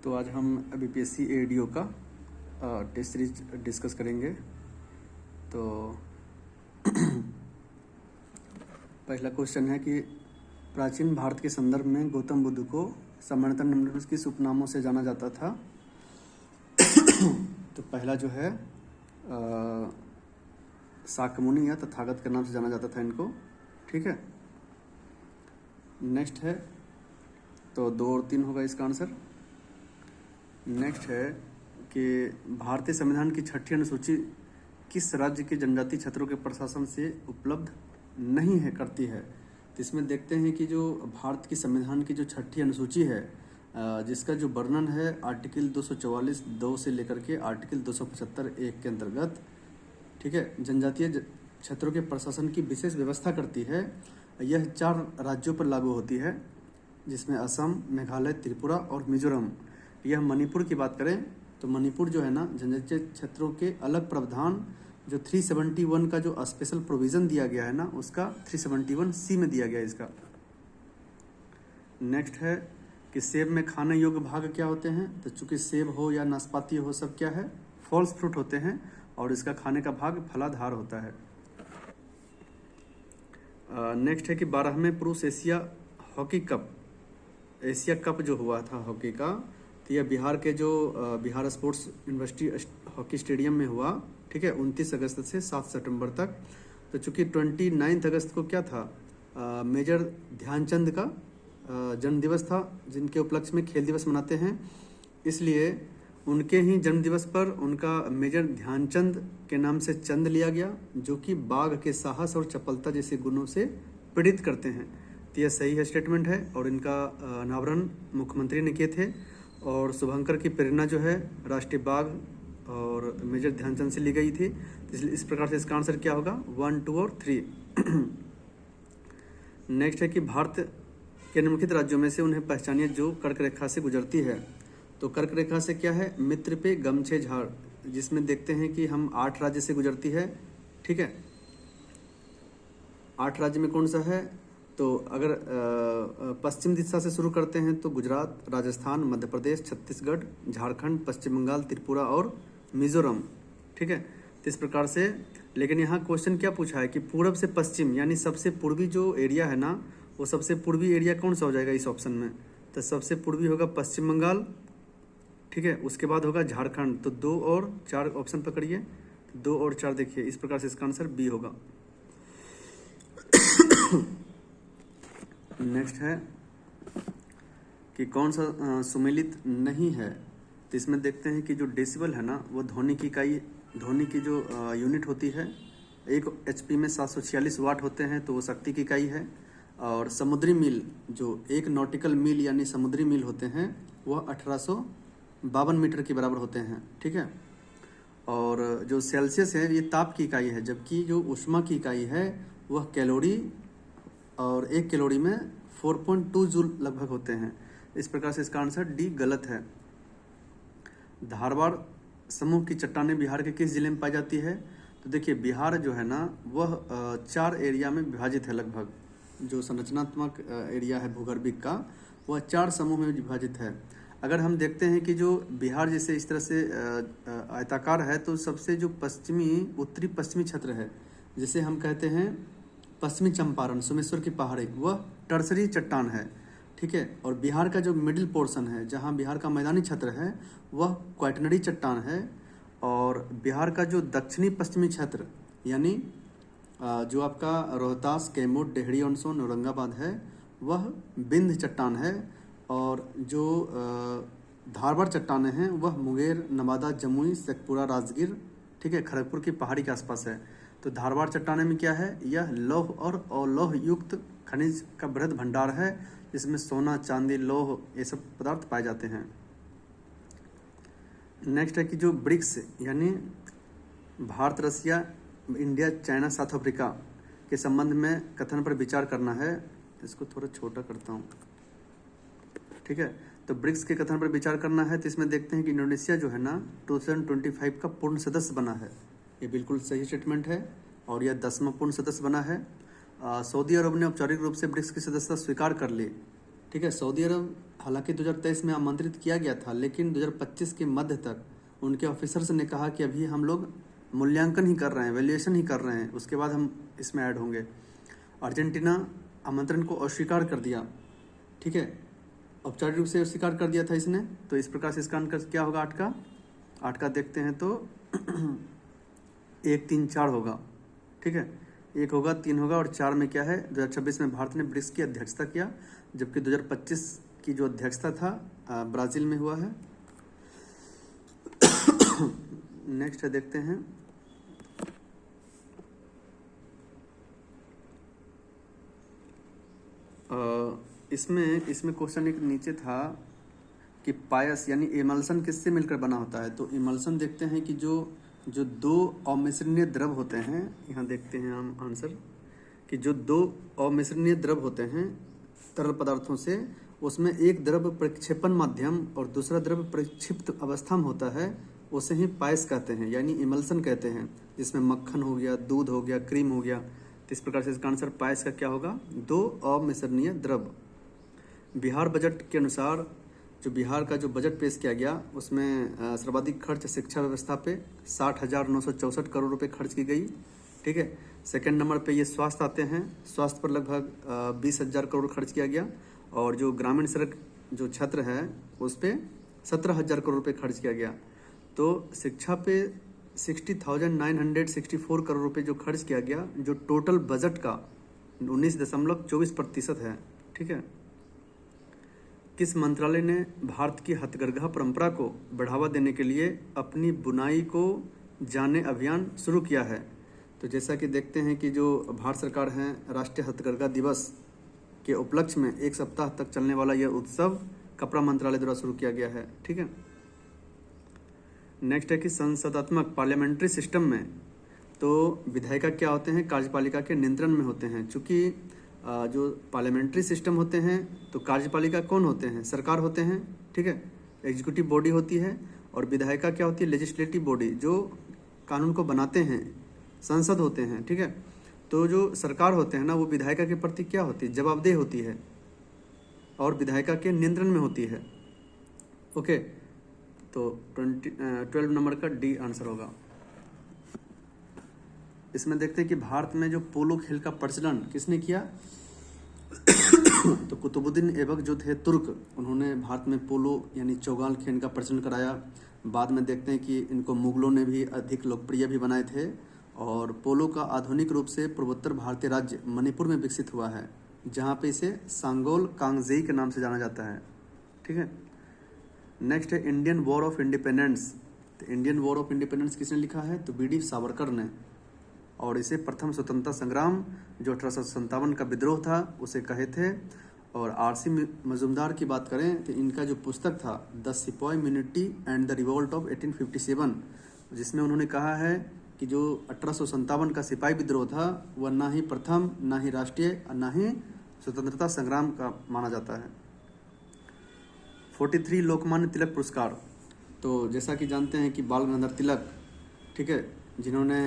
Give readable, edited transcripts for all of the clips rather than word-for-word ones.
तो आज हम बीपीएससी एडीओ का टेस्ट सीरीज डिस्कस करेंगे। तो पहला क्वेश्चन है कि प्राचीन भारत के संदर्भ में गौतम बुद्ध को सामान्यतः निम्नलिखित किस उपनामों से जाना जाता था। तो पहला जो है शाक्यमुनि या तथागत के नाम से जाना जाता था इनको, ठीक है। नेक्स्ट है, तो 2 और 3 होगा इसका आंसर। नेक्स्ट है कि भारतीय संविधान की 6ठी अनुसूची किस राज्य के जनजातीय क्षेत्रों के प्रशासन से उपलब्ध नहीं है करती है। तो इसमें देखते हैं कि जो भारत की संविधान की जो 6ठी अनुसूची है, जिसका जो वर्णन है आर्टिकल 244(2) से लेकर के आर्टिकल 275(1) के अंतर्गत, ठीक है, जनजातीय क्षेत्रों के प्रशासन की विशेष व्यवस्था करती है। यह 4 राज्यों पर लागू होती है, जिसमें असम, मेघालय, त्रिपुरा और मिजोरम। यह मणिपुर की बात करें तो मणिपुर जो है ना, जनजातीय क्षेत्रों के अलग प्रावधान जो 371 का जो स्पेशल प्रोविज़न दिया गया है ना, उसका 371C में दिया गया है इसका। नेक्स्ट है कि सेब में खाने योग्य भाग क्या होते हैं। तो चूंकि सेब हो या नाशपाती हो, सब क्या है, फॉल्स फ्रूट होते हैं और इसका खाने का भाग फलाधार होता है। नेक्स्ट है कि 12वें पुरुष Asia hockey cup, Asia cup जो हुआ था हॉकी का, तो यह बिहार के जो Bihar sports university hockey stadium में हुआ, ठीक है, 29 अगस्त से 7 सितंबर तक। तो चूंकि 29 अगस्त को क्या था, मेजर ध्यानचंद का जन्म दिवस था, जिनके उपलक्ष्य में खेल दिवस मनाते हैं, इसलिए उनके ही जन्म दिवस पर उनका मेजर ध्यानचंद के नाम से चंद लिया गया, जो कि बाघ के साहस और चपलता जैसे गुणों से प्रेरित करते हैं। तो यह सही है स्टेटमेंट है और इनका अनावरण मुख्यमंत्री ने किए थे। और शुभंकर की प्रेरणा जो है राष्ट्रीय बाघ और मेजर ध्यानचंद से ली गई थी। इसलिए इस प्रकार से इसका आंसर क्या होगा, 1, 2 और 3। नेक्स्ट है कि भारत के निम्नलिखित राज्यों में से उन्हें पहचानिए जो कर्क रेखा से गुजरती है। तो कर्क रेखा से क्या है, मित्र पे गमछे झाड़, जिसमें देखते हैं कि हम 8 राज्य से गुजरती है, ठीक है। 8 राज्य में कौन सा है, तो अगर पश्चिम दिशा से शुरू करते हैं तो गुजरात, राजस्थान, मध्य प्रदेश, छत्तीसगढ़, झारखंड, पश्चिम बंगाल, त्रिपुरा और मिजोरम, ठीक है। तो इस प्रकार से, लेकिन यहाँ क्वेश्चन क्या पूछा है कि पूर्व से पश्चिम, यानी सबसे पूर्वी जो एरिया है ना, वो सबसे पूर्वी एरिया कौन सा हो जाएगा इस ऑप्शन में। तो सबसे पूर्वी होगा पश्चिम बंगाल, ठीक है, उसके बाद होगा झारखंड। तो 2 और 4 ऑप्शन पकड़िए, 2 और 4 देखिए, इस प्रकार से इसका आंसर बी होगा। नेक्स्ट है कि कौन सा सुमेलित नहीं है। तो इसमें देखते हैं कि जो डेसिबल है ना, वो ध्वनि की इकाई, ध्वनि की जो यूनिट होती है, 1 HP में 746 वाट होते हैं, तो वो शक्ति की इकाई है। और समुद्री मील, जो 1 नॉटिकल मील यानी समुद्री मील होते हैं, वह 1852 मीटर के बराबर होते हैं, ठीक है। और जो सेल्सियस है, ये ताप की इकाई है, जबकि जो ऊष्मा की इकाई है वह कैलोरी, और 1 कैलोरी में 4.2 जूल लगभग होते हैं। इस प्रकार से इसका आंसर डी गलत है। धारवाड़ समूह की चट्टानें बिहार के किस जिले में पाई जाती है। तो देखिए, बिहार जो है ना, वह 4 एरिया में विभाजित है लगभग। जो संरचनात्मक एरिया है भूगर्भिक का, वह 4 समूह में विभाजित है। अगर हम देखते हैं कि जो बिहार जैसे इस तरह से आयताकार है, तो सबसे जो उत्तरी पश्चिमी क्षेत्र है, जिसे हम कहते हैं पश्चिमी चंपारण, सोमेश्वर की पहाड़ी, वह टर्सरी चट्टान है, ठीक है। और बिहार का जो मिडिल पोर्शन है, जहां बिहार का मैदानी क्षेत्र है, वह क्वाटनरी चट्टान है। और बिहार का जो दक्षिणी पश्चिमी क्षेत्र, यानी जो आपका रोहतास, कैमूर, डेहरी ऑन सोन, औरंगाबाद है, वह बिंद चट्टान है। और जो धारवाड़ चट्टानें हैं, वह मुंगेर, नवादा, जमुई, शेखपुरा, राजगीर, ठीक है, खड़गपुर की पहाड़ी के आसपास है। तो धारवाड़ चट्टाने में क्या है, यह लौह और अलोह युक्त खनिज का बृहद भंडार है, जिसमें सोना, चांदी, लौह, ये सब पदार्थ पाए जाते हैं। नेक्स्ट है कि जो ब्रिक्स, यानी भारत, रसिया, इंडिया, चाइना, साउथ अफ्रीका के संबंध में कथन पर विचार करना है। इसको थोड़ा छोटा करता हूँ, ठीक है। तो ब्रिक्स के कथन पर विचार करना है, तो इसमें देखते हैं कि इंडोनेशिया जो है ना, 2025 का पूर्ण सदस्य बना है। ये बिल्कुल सही स्टेटमेंट है और यह 10वां पूर्ण सदस्य बना है। सऊदी अरब ने औपचारिक रूप से ब्रिक्स की सदस्यता स्वीकार कर ली, ठीक है। सऊदी अरब हालांकि 2023 में आमंत्रित किया गया था, लेकिन 2025 के मध्य तक उनके ऑफिसर्स ने कहा कि अभी हम लोग मूल्यांकन ही कर रहे हैं, वैल्यूएशन ही कर रहे हैं, उसके बाद हम इसमें ऐड होंगे। अर्जेंटीना आमंत्रण को अस्वीकार कर दिया, ठीक है, औपचारिक रूप से अस्वीकार कर दिया था इसने। तो इस प्रकार से इसका अंक क्या होगा 8 का देखते हैं तो 1, 3, 4 होगा, ठीक है। 1 होगा, 3 होगा और 4 में क्या है, 2026 में भारत ने ब्रिक्स की अध्यक्षता किया, जबकि 2025 की जो अध्यक्षता था ब्राज़ील में हुआ है। नेक्स्ट है, देखते हैं इसमें क्वेश्चन एक नीचे था कि पायस यानी इमल्सन किससे मिलकर बना होता है। तो इमल्सन देखते हैं कि जो दो अमिश्रणीय द्रव होते हैं, यहाँ देखते हैं हम आंसर कि जो दो अमिश्रणीय द्रव होते हैं तरल पदार्थों से, उसमें एक द्रव प्रक्षेपण माध्यम और दूसरा द्रव प्रक्षिप्त अवस्था में होता है, उसे ही पायस कहते हैं, यानी इमल्सन कहते हैं, जिसमें मक्खन हो गया, दूध हो गया, क्रीम हो गया। तो इस प्रकार से इसका आंसर पायस का क्या होगा, दो अमिश्रणीय द्रव। बिहार बजट के अनुसार जो बिहार का जो बजट पेश किया गया, उसमें सर्वाधिक खर्च शिक्षा व्यवस्था पे 60,964 करोड़ रुपए खर्च की गई, ठीक है। सेकंड नंबर पे ये स्वास्थ्य आते हैं, स्वास्थ्य पर लगभग 20,000 करोड़ खर्च किया गया, और जो ग्रामीण सड़क जो क्षेत्र है उस पर 17,000 करोड़ रुपए खर्च किया गया। तो शिक्षा पे 60,964 करोड़ रुपए जो खर्च किया गया, जो टोटल बजट का 19.24% है, ठीक है। किस मंत्रालय ने भारत की हथकरघा परंपरा को बढ़ावा देने के लिए अपनी बुनाई को जाने अभियान शुरू किया है। तो जैसा कि देखते हैं कि जो भारत सरकार है, राष्ट्रीय हथकरघा दिवस के उपलक्ष्य में 1 सप्ताह तक चलने वाला यह उत्सव कपड़ा मंत्रालय द्वारा शुरू किया गया है, ठीक है। नेक्स्ट है कि संसदात्मक पार्लियामेंट्री सिस्टम में तो विधायिका क्या होते हैं, कार्यपालिका के नियंत्रण में होते हैं। चूंकि जो पार्लियामेंट्री सिस्टम होते हैं तो कार्यपालिका कौन होते हैं, सरकार होते हैं, ठीक है, एग्जीक्यूटिव बॉडी होती है, और विधायिका क्या होती है, लेजिस्लेटिव बॉडी, जो कानून को बनाते हैं, संसद होते हैं, ठीक है। तो जो सरकार होते हैं ना, वो विधायिका के प्रति क्या होती है, जवाबदेह होती है और विधायिका के नियंत्रण में होती है, ओके। तो 12 नंबर का डी आंसर होगा। इसमें देखते हैं कि भारत में जो पोलो खेल का प्रचलन किसने किया, तो कुतुबुद्दीन ऐबक जो थे तुर्क, उन्होंने भारत में पोलो यानी चौगाल खेल का प्रचलन कराया। बाद में देखते हैं कि इनको मुगलों ने भी अधिक लोकप्रिय भी बनाए थे, और पोलो का आधुनिक रूप से पूर्वोत्तर भारतीय राज्य मणिपुर में विकसित हुआ है, जहाँ पे इसे सांगोल कांगजेई के नाम से जाना जाता है, ठीक है। नेक्स्ट है इंडियन वॉर ऑफ इंडिपेंडेंस। तो इंडियन वॉर ऑफ इंडिपेंडेंस किसने लिखा है, तो बी डी सावरकर ने, और इसे प्रथम स्वतंत्रता संग्राम जो 1857 का विद्रोह था उसे कहे थे। और आरसी मजूमदार की बात करें तो इनका जो पुस्तक था द सिपाही म्यूनिटी एंड द रिवोल्ट ऑफ 1857, जिसमें उन्होंने कहा है कि जो 1857 का सिपाही विद्रोह था वह ना ही प्रथम, ना ही राष्ट्रीय और ना ही स्वतंत्रता संग्राम का माना जाता है। 43 लोकमान्य तिलक पुरस्कार। तो जैसा कि जानते हैं कि बाल गंगाधर तिलक, ठीक है, जिन्होंने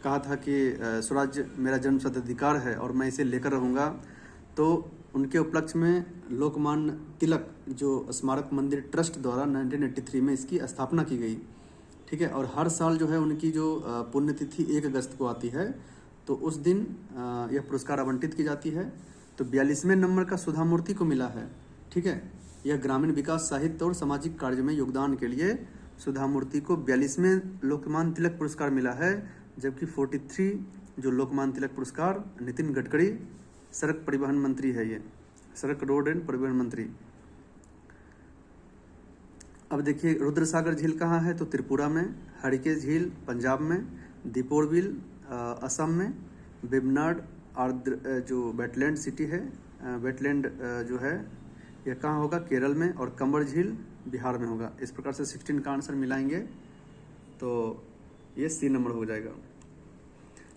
कहा था कि स्वराज्य मेरा जन्मसिद्ध अधिकार है और मैं इसे लेकर रहूँगा, तो उनके उपलक्ष्य में लोकमान्य तिलक जो स्मारक मंदिर ट्रस्ट द्वारा 1983 में इसकी स्थापना की गई, ठीक है। और हर साल जो है उनकी जो पुण्यतिथि 1 अगस्त को आती है, तो उस दिन यह पुरस्कार आवंटित की जाती है। तो 42वें नंबर का सुधा मूर्ति को मिला है, ठीक है। यह ग्रामीण विकास, साहित्य और सामाजिक कार्य में योगदान के लिए सुधा मूर्ति को 42वें लोकमान्य तिलक पुरस्कार मिला है, जबकि 43 जो लोकमान्य तिलक पुरस्कार नितिन गडकरी, सड़क परिवहन मंत्री है, ये सड़क रोड एंड परिवहन मंत्री। अब देखिए रुद्र सागर झील कहाँ है, तो त्रिपुरा में, हरिके झील पंजाब में, दीपोर बिल असम में, बेबनाड आर्द्र जो वेटलैंड सिटी है, वेटलैंड जो है यह कहाँ होगा, केरल में, और कंबर झील बिहार में होगा। इस प्रकार से 16 का आंसर मिलाएंगे तो ये सी नंबर हो जाएगा।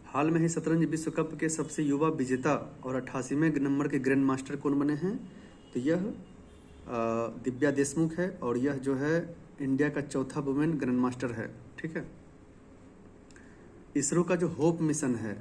हाल में ही शतरंज विश्व कप के सबसे युवा विजेता और 88वें नंबर के ग्रैंड मास्टर कौन बने हैं, तो यह दिव्या देशमुख है, और यह जो है इंडिया का चौथा वुमेन ग्रैंड मास्टर है, ठीक है। इसरो का जो होप मिशन है,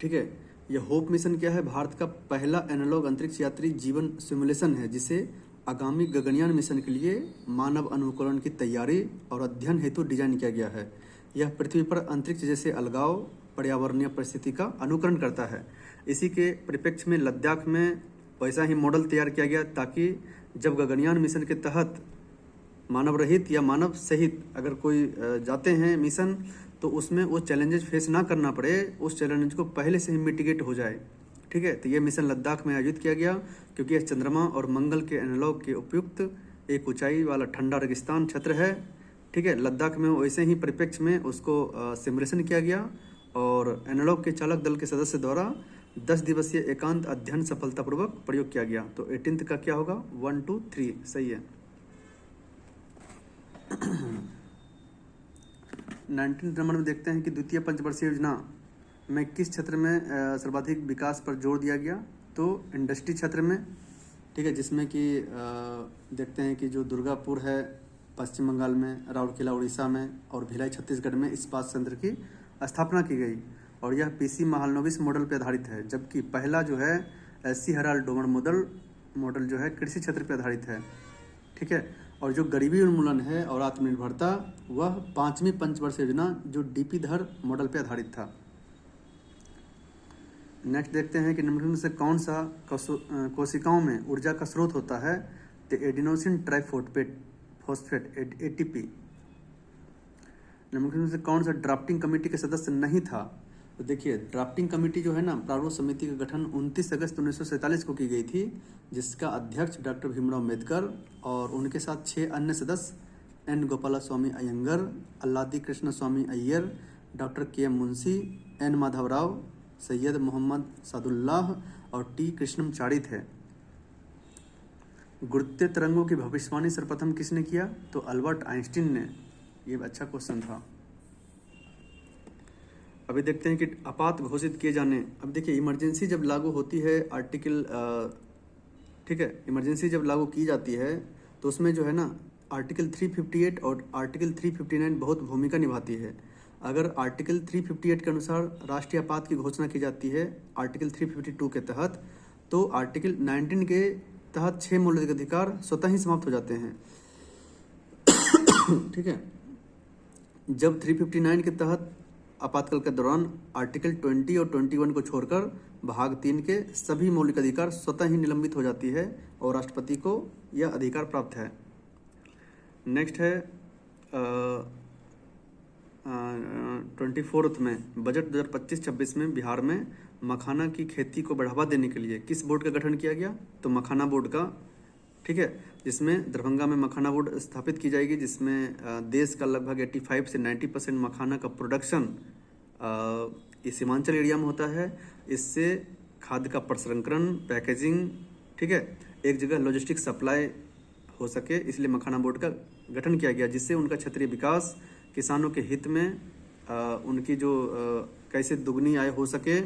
ठीक है, यह होप मिशन क्या है? भारत का पहला एनालॉग अंतरिक्ष यात्री जीवन सिमुलेशन है, जिसे आगामी गगनयान मिशन के लिए मानव अनुकरण की तैयारी और अध्ययन हेतु डिजाइन किया गया है। यह पृथ्वी पर अंतरिक्ष जैसे अलगाव पर्यावरणीय परिस्थिति का अनुकरण करता है। इसी के परिप्रेक्ष्य में लद्दाख में वैसा ही मॉडल तैयार किया गया, ताकि जब गगनयान मिशन के तहत मानव रहित या मानव सहित अगर कोई जाते हैं मिशन, तो उसमें वो चैलेंजेस फेस ना करना पड़े, उस चैलेंज को पहले से ही मिटिगेट हो जाए। ठीक है, तो ये मिशन लद्दाख में आयोजित किया गया, क्योंकि यह चंद्रमा और मंगल के एनालॉग के उपयुक्त एक ऊंचाई वाला ठंडा रेगिस्तान क्षेत्र है। ठीक है, लद्दाख में वैसे ही परिप्रेक्ष्य में उसको सिमुलेशन किया गया और एनालॉग के चालक दल के सदस्य द्वारा 10 दिवसीय एकांत अध्ययन सफलतापूर्वक प्रयोग किया गया। तो 18 का क्या होगा? 1, 2, 3 सही है। 19 नंबर में देखते हैं कि द्वितीय पंचवर्षीय योजना में किस क्षेत्र में सर्वाधिक विकास पर जोर दिया गया? तो इंडस्ट्री क्षेत्र में। ठीक है, जिसमें कि देखते हैं कि जो दुर्गापुर है पश्चिम बंगाल में, राउरकेला उड़ीसा में और भिलाई छत्तीसगढ़ में इस्पात संयंत्र की स्थापना की गई, और यह पीसी महालनोबिस मॉडल पर आधारित है। जबकि पहला जो है एससी हराल्ड डोमर मॉडल जो है कृषि क्षेत्र पर आधारित है। ठीक है, और जो गरीबी उन्मूलन है और आत्मनिर्भरता, वह 5वीं पंचवर्षीय योजना जो डीपी धर मॉडल पर आधारित था। नेक्स्ट देखते हैं कि निम्नलिखित में से कौन सा कोशिकाओं में ऊर्जा का स्रोत होता है? तो एडिनोसिन ट्राइफॉस्फेट एटीपी। निम्नलिखित में से कौन सा ड्राफ्टिंग कमेटी के सदस्य नहीं था? तो देखिए, ड्राफ्टिंग कमेटी जो है ना, प्रारूप समिति का गठन 29 अगस्त 1947 को की गई थी, जिसका अध्यक्ष डॉक्टर भीमराव अम्बेडकर और उनके साथ 6 अन्य सदस्य एन गोपालस्वामी अयंगर, अल्लादी कृष्ण स्वामी अय्यर, डॉक्टर के मुंशी, एन माधवराव, सैयद मोहम्मद सादुल्लाह और टी कृष्णमचारी थे। गुरुत्वीय तरंगों की भविष्यवाणी सर्वप्रथम किसने किया? तो अल्बर्ट आइंस्टीन ने। ये अच्छा क्वेश्चन था। अभी देखते हैं कि आपात घोषित किए जाने। अब देखिए, इमरजेंसी जब लागू होती है आर्टिकल ठीक है, इमरजेंसी जब लागू की जाती है तो उसमें जो है ना आर्टिकल 358 और आर्टिकल 359 बहुत भूमिका निभाती है। अगर आर्टिकल 358 के अनुसार राष्ट्रीय आपात की घोषणा की जाती है आर्टिकल 352 के तहत, तो आर्टिकल 19 के तहत 6 मौलिक अधिकार स्वतः ही समाप्त हो जाते हैं। ठीक है, जब 359 के तहत आपातकाल के दौरान आर्टिकल 20 और 21 को छोड़कर भाग 3 के सभी मौलिक अधिकार स्वतः ही निलंबित हो जाती है और राष्ट्रपति को यह अधिकार प्राप्त है। नेक्स्ट है 24th में बजट 2025-26 में बिहार में मखाना की खेती को बढ़ावा देने के लिए किस बोर्ड का गठन किया गया? तो मखाना बोर्ड का। ठीक है, जिसमें दरभंगा में मखाना बोर्ड स्थापित की जाएगी, जिसमें देश का लगभग 85 से 90% मखाना का प्रोडक्शन इस सीमांचल एरिया में होता है। इससे खाद्य का प्रसंस्करण, पैकेजिंग, ठीक है, एक जगह लॉजिस्टिक सप्लाई हो सके, इसलिए मखाना बोर्ड का गठन किया गया, जिससे उनका क्षेत्रीय विकास, किसानों के हित में उनकी जो कैसे दुगनी आय हो सके।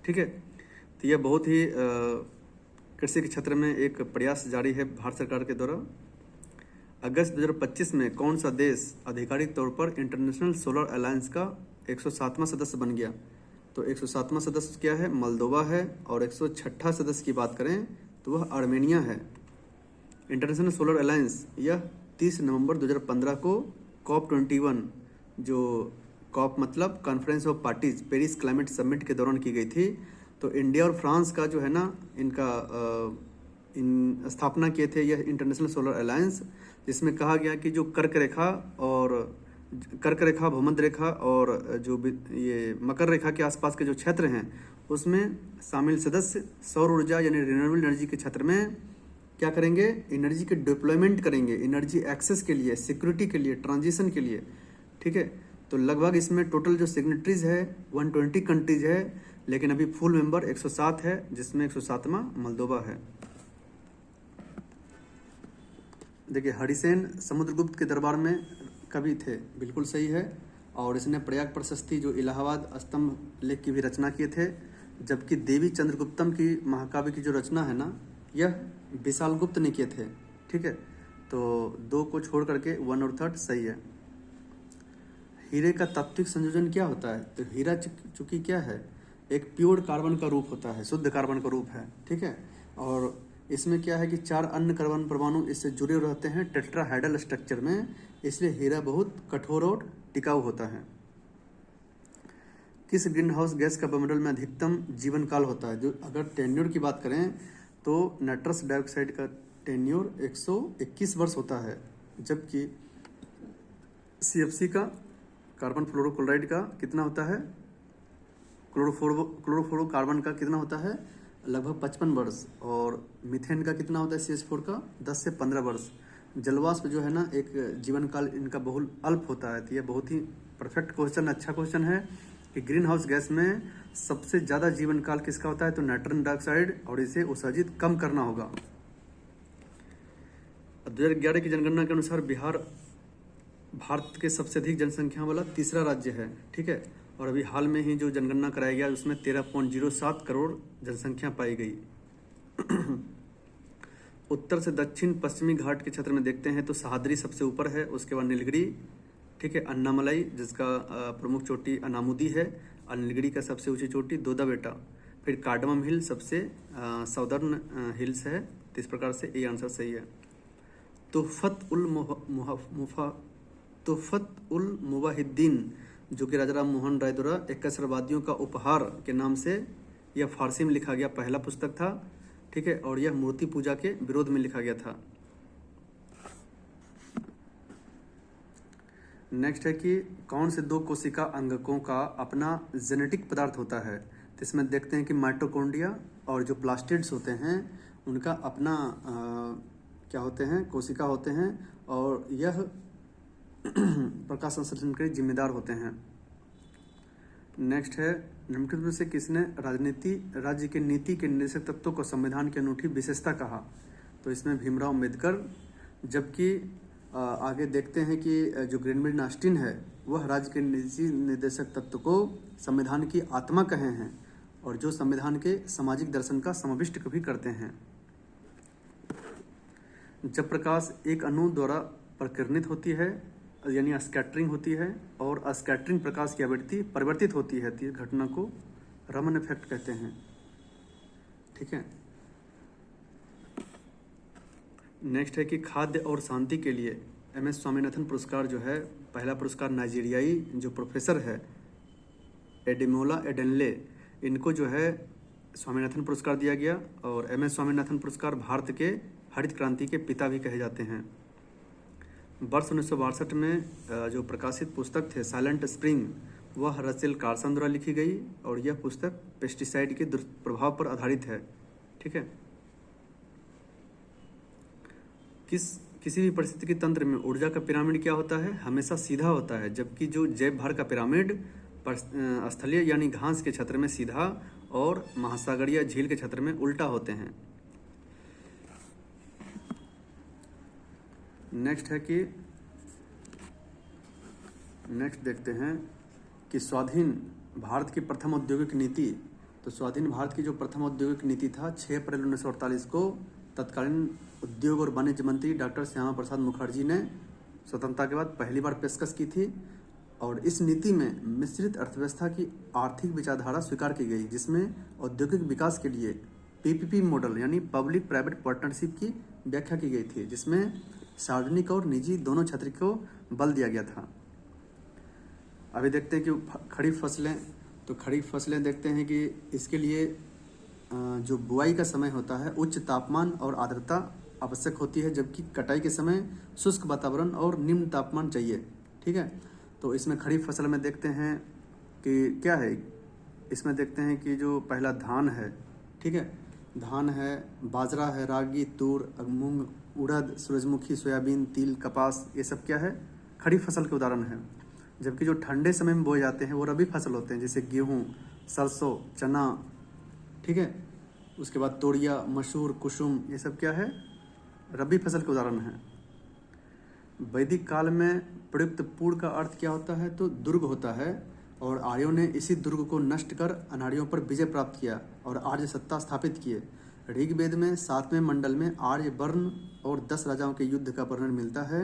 ठीक है, तो यह बहुत ही कृषि के क्षेत्र में एक प्रयास जारी है भारत सरकार के द्वारा। अगस्त 2025 में कौन सा देश आधिकारिक तौर पर इंटरनेशनल सोलर अलायंस का 107वां सदस्य बन गया? तो 107वां सदस्य क्या है? मोल्दोवा है। और 106वां सदस्य की बात करें तो वह आर्मेनिया है। इंटरनेशनल सोलर अलायंस यह 30 नवंबर 2015 को COP21, जो कॉप मतलब conference of parties Paris climate summit के दौरान की गई थी। तो इंडिया और फ्रांस का जो है ना इनका स्थापना किए थे यह इंटरनेशनल सोलर अलायंस, जिसमें कहा गया कि जो कर्क रेखा, भूमध्य रेखा और जो ये मकर रेखा के आसपास के जो क्षेत्र हैं उसमें शामिल सदस्य सौर ऊर्जा यानी रिन्यूएबल एनर्जी के क्षेत्र में क्या करेंगे? एनर्जी के डिप्लॉयमेंट करेंगे, एनर्जी एक्सेस के लिए, सिक्योरिटी के लिए, ट्रांजिशन के लिए। ठीक है, तो लगभग इसमें टोटल जो सिग्नेटरीज है 120 कंट्रीज है, लेकिन अभी फुल मेंबर 107 है, जिसमें 107वां मोल्दोवा है। देखिए, हरिसेन समुद्रगुप्त के दरबार में कवि थे, बिल्कुल सही है। और इसने प्रयाग प्रशस्ति जो इलाहाबाद स्तंभ लेख की भी रचना किए थे। जबकि देवी चंद्रगुप्तम की महाकाव्य की जो रचना है ना, यह विशाल गुप्त ने किए थे। ठीक है, तो 2 को छोड़ करके 1 और 3 सही है। हीरे का तात्विक संयोजन क्या होता है? तो हीरा चूंकि क्या है, एक प्योर कार्बन का रूप होता है, शुद्ध कार्बन का रूप है, ठीक है। और इसमें क्या है कि 4 अन्य कार्बन परमाणु इससे जुड़े रहते हैं टेट्राहेड्रल स्ट्रक्चर में, इसलिए हीरा बहुत कठोर और टिकाऊ होता है। किस ग्रीन हाउस गैस का वायुमंडल में अधिकतम जीवन काल होता है? जो अगर टेन्योर की बात करें तो नाइट्रस डाइऑक्साइड का टेन्योर 121 वर्ष होता है, जबकि CFC का, कार्बन फ्लोरोक्लोराइड का कितना होता है, क्लोरोफ्लोरोकार्बन का कितना होता है, लगभग 55 वर्ष, और मीथेन का कितना होता है CH4 का 10 से 15 वर्ष। जलवाष्प जो है ना, एक जीवन काल इनका बहुत अल्प होता है। तो यह बहुत ही परफेक्ट क्वेश्चन, अच्छा क्वेश्चन है कि ग्रीन हाउस गैस में सबसे ज़्यादा जीवन काल किसका होता है, तो नाइट्रस डाइऑक्साइड, और इसे उत्सर्जित कम करना होगा। 2011 की जनगणना के अनुसार बिहार भारत के सबसे अधिक जनसंख्या वाला तीसरा राज्य है, ठीक है। और अभी हाल में ही जो जनगणना कराया गया उसमें 13.07 करोड़ जनसंख्या पाई गई। उत्तर से दक्षिण पश्चिमी घाट के क्षेत्र में देखते हैं तो सह्याद्री सबसे ऊपर है, उसके बाद नीलगिरी, ठीक है, अन्नामलाई जिसका प्रमुख चोटी अनामुदी है, और नीलगिरी का सबसे ऊंची चोटी दोदा बेटा, फिर कार्डमम हिल सबसे साउदर्न हिल्स है। तो इस प्रकार से ये आंसर सही है। तुफत उल मुवाहिद्दीन जो कि राजा राम मोहन राय द्वारा 21 वादियों का उपहार के नाम से यह फारसी में लिखा गया पहला पुस्तक था, ठीक है, और यह मूर्ति पूजा के विरोध में लिखा गया था। नेक्स्ट है कि कौन से 2 कोशिका अंगकों का अपना जेनेटिक पदार्थ होता है? तो इसमें देखते हैं कि माइटोकॉन्ड्रिया और जो प्लास्टिड्स होते हैं उनका अपना क्या होते हैं, कोशिका होते हैं, और यह प्रकाश संश्लेषण के जिम्मेदार होते हैं। नेक्स्ट है, निम्नलिखित में से किसने राज्य के नीति के निर्देशक तत्वों को संविधान की अनूठी विशेषता कहा? तो इसमें भीमराव अम्बेडकर, जबकि आगे देखते हैं कि जो ग्रेनबर्ग ऑस्टिन है वह राज्य के नीति निर्देशक तत्व को संविधान की आत्मा कहे हैं, और जो संविधान के सामाजिक दर्शन का समाविष्ट भी करते हैं। जब प्रकाश एक अणु द्वारा प्रकीर्णित होती है यानी स्कैटरिंग होती है, और स्कैटरिंग प्रकाश की आवृत्ति परिवर्तित होती है, तो इस घटना को रमन इफेक्ट कहते हैं, ठीक है। नेक्स्ट है कि खाद्य और शांति के लिए MS स्वामीनाथन पुरस्कार जो है, पहला पुरस्कार नाइजीरियाई जो प्रोफेसर है एडेमोला एडेनले, इनको जो है स्वामीनाथन पुरस्कार दिया गया। और MS स्वामीनाथन पुरस्कार भारत के हरित क्रांति के पिता भी कहे जाते हैं। वर्ष 1962 में जो प्रकाशित पुस्तक थे साइलेंट स्प्रिंग, वह रसेल कार्सन द्वारा लिखी गई, और यह पुस्तक पेस्टिसाइड के दुष्प्रभाव पर आधारित है, ठीक है। किसी भी परिस्थिति के तंत्र में ऊर्जा का पिरामिड क्या होता है, हमेशा सीधा होता है, जबकि जो जैव भार का पिरामिड स्थलीय यानी घास के क्षेत्र में सीधा और महासागरीय झील के क्षेत्र में उल्टा होते हैं। नेक्स्ट है कि नेक्स्ट देखते हैं कि स्वाधीन भारत की प्रथम औद्योगिक नीति। तो स्वाधीन भारत की जो प्रथम औद्योगिक नीति था 6 अप्रैल 1948 को तत्कालीन उद्योग और वाणिज्य मंत्री डॉक्टर श्यामा प्रसाद मुखर्जी ने स्वतंत्रता के बाद पहली बार पेशकश की थी। और इस नीति में मिश्रित अर्थव्यवस्था की आर्थिक विचारधारा स्वीकार की गई, जिसमें औद्योगिक विकास के लिए PPP मॉडल यानी पब्लिक प्राइवेट पार्टनरशिप की व्याख्या की गई थी, जिसमें सार्वजनिक और निजी दोनों क्षेत्र को बल दिया गया था। अभी देखते हैं कि खरीफ फसलें, तो खरीफ फसलें देखते हैं कि इसके लिए जो बुआई का समय होता है उच्च तापमान और आर्द्रता आवश्यक होती है, जबकि कटाई के समय शुष्क वातावरण और निम्न तापमान चाहिए, ठीक है। तो इसमें खरीफ फसल में देखते हैं कि क्या है, इसमें देखते हैं कि जो पहला धान है, ठीक है, धान है, बाजरा है, रागी, तूर, मूंग, उड़द, सूरजमुखी, सोयाबीन, तिल, कपास, ये सब क्या है, खरीफ फसल के उदाहरण है। जबकि जो ठंडे समय में बोए जाते हैं वो रबी फसल होते हैं, जैसे गेहूँ, सरसों, चना, ठीक है। उसके बाद तोरिया, मसूर, कुसुम, ये सब क्या है, रबी फसल के उदाहरण है। वैदिक काल में प्रयुक्त पूर्ण का अर्थ क्या होता है, तो दुर्ग होता है, और आर्यों ने इसी दुर्ग को नष्ट कर अनार्यों पर विजय प्राप्त किया और आर्य सत्ता स्थापित किए। ऋग्वेद में 7वें मंडल में आर्य वर्ण और 10 राजाओं के युद्ध का वर्णन मिलता है,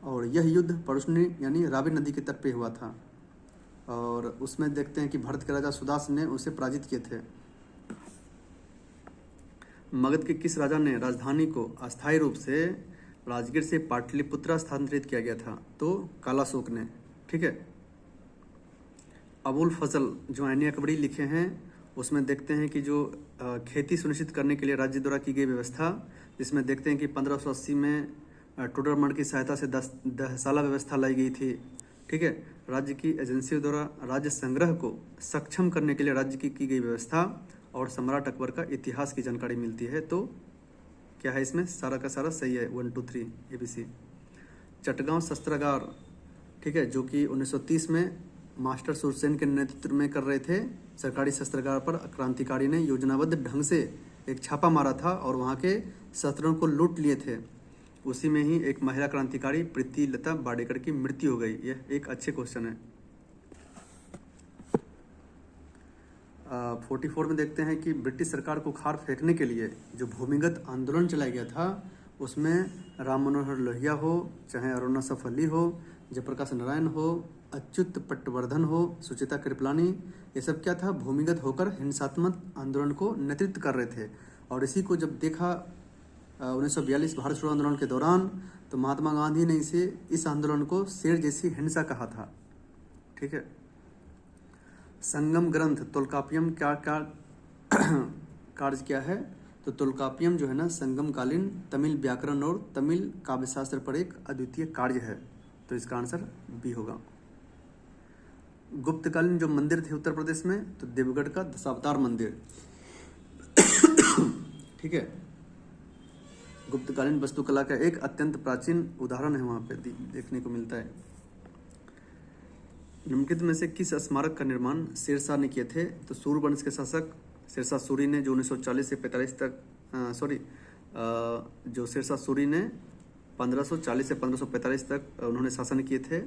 और यह युद्ध परुष्णी यानी रावी नदी के तट पे हुआ था। और उसमें देखते हैं कि भरत के राजा सुदास ने उसे पराजित किए थे। मगध के किस राजा ने राजधानी को अस्थायी रूप से राजगीर से पाटलिपुत्रा स्थानांतरित किया गया था? तो कालाशोक ने। ठीक है। अबुल फजल जो ऐन अकबरी लिखे हैं उसमें देखते हैं कि जो खेती सुनिश्चित करने के लिए राज्य द्वारा की गई व्यवस्था, जिसमें देखते हैं कि 1580 में टोडरमल की सहायता से दहसाला व्यवस्था लाई गई थी। ठीक है। राज्य की एजेंसियों द्वारा राज्य संग्रह को सक्षम करने के लिए राज्य की गई व्यवस्था और सम्राट अकबर का इतिहास की जानकारी मिलती है। तो क्या है इसमें? सारा का सारा सही है। 1 2 3 ABC। चटगांव शस्त्रागार, ठीक है, जो कि 1930 में मास्टर सुरसेन के नेतृत्व में कर रहे थे। सरकारी शस्त्रागार पर क्रांतिकारी ने योजनाबद्ध ढंग से एक छापा मारा था और वहाँ के शस्त्रों को लूट लिए थे। उसी में ही एक महिला क्रांतिकारी प्रीतिलता वाडेकर की मृत्यु हो गई। यह एक अच्छे क्वेश्चन है। 44 में देखते हैं कि ब्रिटिश सरकार को खार फेंकने के लिए जो भूमिगत आंदोलन चलाया गया था उसमें राम मनोहर लोहिया हो, चाहे अरुणा सफ अली हो, जयप्रकाश नारायण हो, अच्युत पटवर्धन हो, सुचेता कृपलानी, ये सब क्या था? भूमिगत होकर हिंसात्मक आंदोलन को नेतृत्व कर रहे थे। और इसी को जब देखा 1942 भारत छोड़ो आंदोलन के दौरान, तो महात्मा गांधी ने इस आंदोलन को शेर जैसी हिंसा कहा था। ठीक है। संगम ग्रंथ तोलकाप्पियम क्या कार्य क्या है? तो तोलकाप्पियम जो है ना, संगमकालीन तमिल व्याकरण और तमिल काव्यशास्त्र पर एक अद्वितीय कार्य है। तो इसका आंसर बी होगा। गुप्तकालीन जो मंदिर थे उत्तर प्रदेश में, तो देवगढ़ का दशावतार मंदिर। ठीक है। गुप्तकालीन वास्तुकला का एक अत्यंत प्राचीन उदाहरण है, वहाँ पे देखने को मिलता है। निम्नलिखित में से किस स्मारक का निर्माण शेरशाह ने किए थे? तो सूर्यवंश के शासक शेरशाह सूरी ने, जो 1940 से 45 तक जो शेरशाह सूरी ने 1540 से 1545 तक उन्होंने शासन किए थे।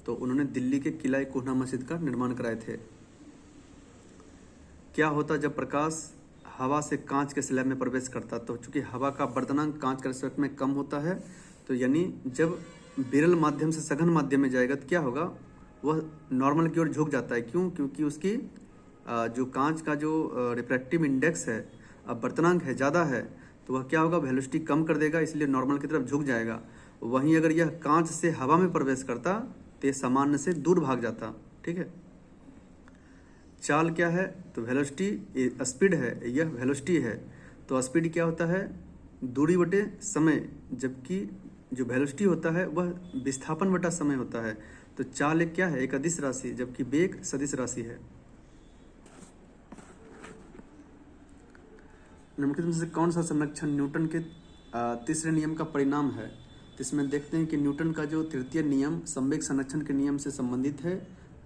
तो उन्होंने दिल्ली के किला कोहना मस्जिद का निर्माण कराए थे। क्या होता जब प्रकाश हवा से कांच के स्लैब में प्रवेश करता? तो चूंकि हवा का वर्धनांक कांच के रिस्पेक्ट में कम होता है, तो यानी जब विरल माध्यम से सघन माध्यम में जाएगा तो क्या होगा? वह नॉर्मल की ओर झुक जाता है। क्यों? क्योंकि उसकी जो कांच का जो रिफ्रैक्टिव इंडेक्स है, अब वर्तनांक है ज़्यादा है, तो वह क्या होगा? वेलोसिटी कम कर देगा, इसलिए नॉर्मल की तरफ झुक जाएगा। वहीं अगर यह कांच से हवा में प्रवेश करता तो ये सामान्य से दूर भाग जाता। ठीक है। चाल क्या है? तो वेलोसिटी, स्पीड है, यह वेलोसिटी है। तो स्पीड क्या होता है? दूरी बटे समय, जबकि जो वेलोसिटी होता है वह विस्थापन बटा समय होता है। तो चाल एक क्या है? एक अदिश राशि, जबकि वेग सदिश राशि है। निम्नलिखित में से कौन सा संरक्षण न्यूटन के तीसरे नियम का परिणाम है? इसमें देखते हैं कि न्यूटन का जो तृतीय नियम संवेग संरक्षण के नियम से संबंधित है,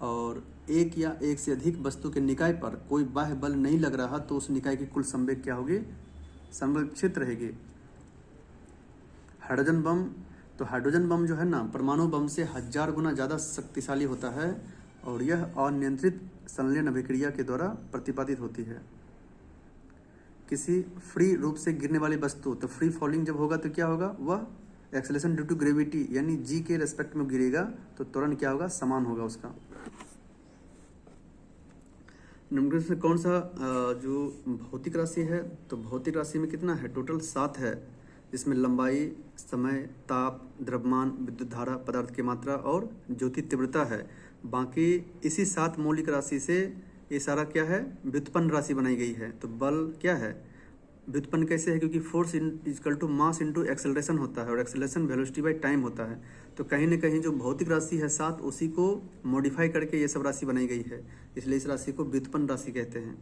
और एक या एक से अधिक वस्तु के निकाय पर कोई बाह्य बल नहीं लग रहा तो उस निकाय की कुल संवेग क्या होगी? संरक्षित रहेगी। हाइड्रोजन बम, तो हाइड्रोजन बम जो है ना, परमाणु बम से 1000 गुना ज़्यादा शक्तिशाली होता है और यह अनियंत्रित संलयन अभिक्रिया के द्वारा प्रतिपादित होती है। किसी फ्री रूप से गिरने वाली वस्तु, तो फ्री फॉलिंग जब होगा तो क्या होगा? वह एक्सेलरेशन ड्यू टू ग्रेविटी यानी जी के रेस्पेक्ट में गिरेगा, तो त्वरण क्या होगा? समान होगा उसका। निम्नलिखित से कौन सा जो भौतिक राशि है? तो भौतिक राशि में कितना है? टोटल 7 है, जिसमें लंबाई, समय, ताप, द्रव्यमान, विद्युत धारा, पदार्थ की मात्रा और ज्योति तीव्रता है। बाकी इसी 7 मौलिक राशि से ये सारा क्या है? व्युत्पन्न राशि बनाई गई है। तो बल क्या है? व्युत्पन्न कैसे है? क्योंकि force equal to mass into acceleration होता है और एक्सेलरेशन वेलोसिटी बाई टाइम होता है। तो कहीं ना कहीं जो भौतिक राशि है 7, उसी को मॉडिफाई करके ये सब राशि बनाई गई है, इसलिए इस राशि को व्युत्पन्न राशि कहते हैं।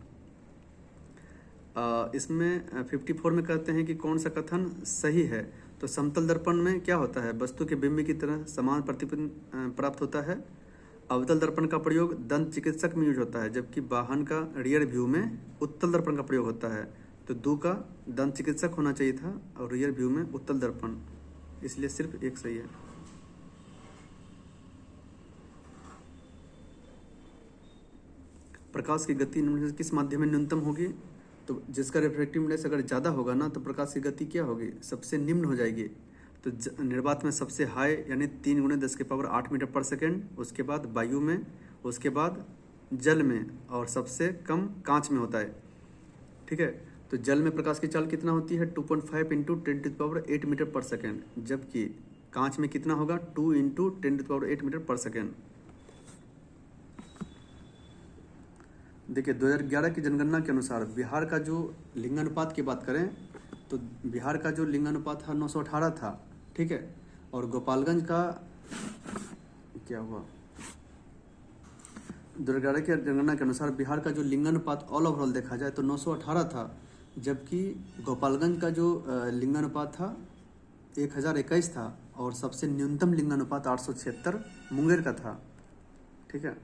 इसमें 54 में कहते हैं कि कौन सा कथन सही है? तो समतल दर्पण में क्या होता है? वस्तु के बिंब की तरह समान प्रतिबिंब प्राप्त होता है। अवतल दर्पण का प्रयोग दंत चिकित्सक में यूज होता है, जबकि वाहन का रियर व्यू में उत्तल दर्पण का प्रयोग होता है। तो 2 का दंत चिकित्सक होना चाहिए था और रियर व्यू में उत्तल दर्पण, इसलिए सिर्फ 1 सही है। प्रकाश की गति किस माध्यम में न्यूनतम होगी? तो जिसका रिफ्रैक्टिव इंडेक्स अगर ज़्यादा होगा ना, तो प्रकाश की गति क्या होगी? सबसे निम्न हो जाएगी। तो निर्वात में सबसे हाई यानी 3 × 10⁸ मीटर पर सेकेंड, उसके बाद वायु में उसके बाद जल में, और सबसे कम कांच में होता है। ठीक है, तो जल में प्रकाश की चाल कितना होती है 2.5 इंटू 10⁸ मीटर पर सेकेंड, जबकि कांच में कितना होगा 2 इंटू 10⁸ मीटर पर सेकेंड। देखिए 2011 की जनगणना के अनुसार बिहार का जो लिंगानुपात की बात करें तो बिहार का जो लिंगानुपात था 918 था। ठीक है, और गोपालगंज का क्या हुआ 2011 की जनगणना के अनुसार बिहार का जो लिंगानुपात ऑल ओवरऑल देखा जाए तो 918 था, जबकि गोपालगंज का जो लिंगानुपात था 1021 था, और सबसे न्यूनतम लिंगानुपात 876 मुंगेर का था। ठीक है,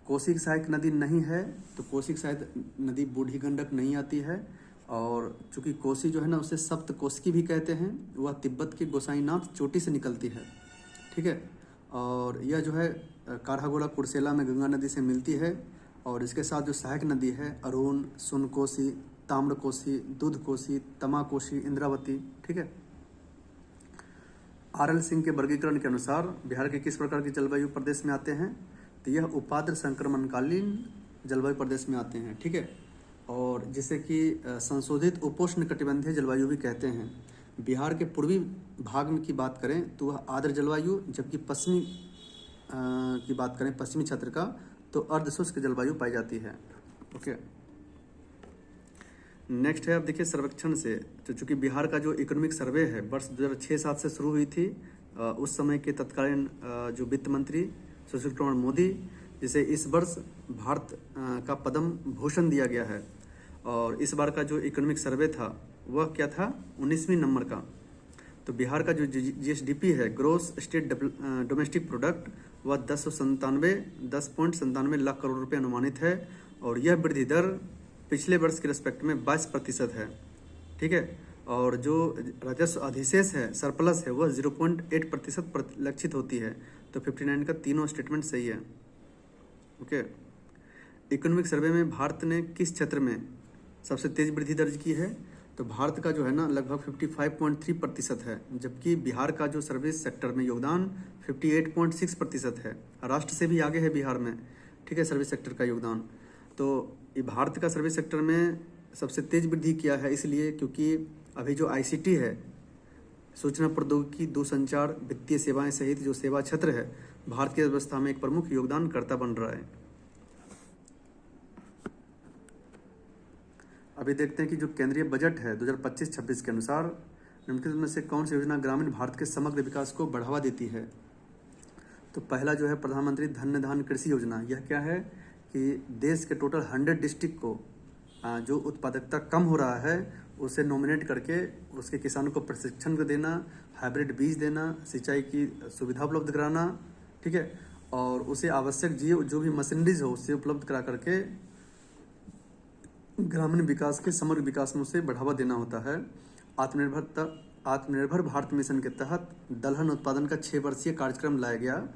कोसी सहायक नदी नहीं है, तो कोसी सहायक नदी बूढ़ी गंडक नहीं आती है, और चूंकि कोसी जो है ना उसे सप्त कोसी भी कहते हैं, वह तिब्बत के गोसाईनाथ चोटी से निकलती है। ठीक है, और यह जो है कारागोड़ा कुर्सेला में गंगा नदी से मिलती है, और इसके साथ जो सहायक नदी है अरुण, सुनकोसी, ताम्रकोसी, दूधकोसी, तमाकोसी, इंद्रावती। ठीक है, RL सिंह के वर्गीकरण के अनुसार बिहार के किस प्रकार के जलवायु प्रदेश में आते हैं, तो यह उपाद्र संक्रमणकालीन जलवायु प्रदेश में आते हैं। ठीक है, और जिसे कि संशोधित उपोष्ण कटिबंधीय जलवायु भी कहते हैं। बिहार के पूर्वी भाग में की बात करें तो वह आर्द्र जलवायु, जबकि पश्चिमी की बात करें पश्चिमी क्षेत्र का तो अर्धशुष्क जलवायु पाई जाती है। ओके, नेक्स्ट है, अब देखिए सर्वेक्षण से, तो चूँकि बिहार का जो इकोनॉमिक सर्वे है वर्ष 2006-07 से शुरू हुई थी, उस समय के तत्कालीन जो वित्त मंत्री सुशील कुमार मोदी, जिसे इस वर्ष भारत का पद्म भूषण दिया गया है, और इस बार का जो इकोनॉमिक सर्वे था वह क्या था 19वीं नंबर का। तो बिहार का जो GSDP है ग्रोस स्टेट डोमेस्टिक प्रोडक्ट वह 10.97 लाख करोड़ रुपए अनुमानित है, और यह वृद्धि दर पिछले वर्ष के रेस्पेक्ट में 22% है। ठीक है, और जो राजस्व अधिशेष है सरप्लस है वह 0.8% लक्षित होती है। तो 59 का तीनों स्टेटमेंट सही है। ओके, इकोनॉमिक सर्वे में भारत ने किस क्षेत्र में सबसे तेज वृद्धि दर्ज की है, तो भारत का जो है ना लगभग 55.3% है, जबकि बिहार का जो सर्विस सेक्टर में योगदान 58.6% है। राष्ट्र से भी आगे है बिहार में। ठीक है, सर्विस सेक्टर का योगदान। तो ये भारत का सर्विस सेक्टर में सबसे तेज वृद्धि किया है इसलिए क्योंकि अभी जो ICT है, सूचना प्रौद्योगिकी, दूरसंचार, वित्तीय सेवाएं सहित जो सेवा क्षेत्र है भारत की अर्थव्यवस्था में एक प्रमुख योगदानकर्ता बन रहा है। अभी देखते हैं कि जो केंद्रीय बजट है 2025-26 के अनुसार निम्नलिखित में से कौन सी योजना ग्रामीण भारत के समग्र विकास को बढ़ावा देती है। तो पहला जो है प्रधानमंत्री धन्य धान्य कृषि योजना। यह क्या है कि देश के टोटल 100 डिस्ट्रिक्ट को जो उत्पादकता कम हो रहा है उसे नॉमिनेट करके उसके किसानों को प्रशिक्षण देना, हाइब्रिड बीज देना, सिंचाई की सुविधा उपलब्ध कराना। ठीक है, और उसे आवश्यक जो भी मशीनरीज हो उससे उपलब्ध करा करके ग्रामीण विकास के समग्र विकास में उसे बढ़ावा देना होता है। आत्मनिर्भर भारत मिशन के तहत दलहन उत्पादन का 6 वर्षीय कार्यक्रम लाया गया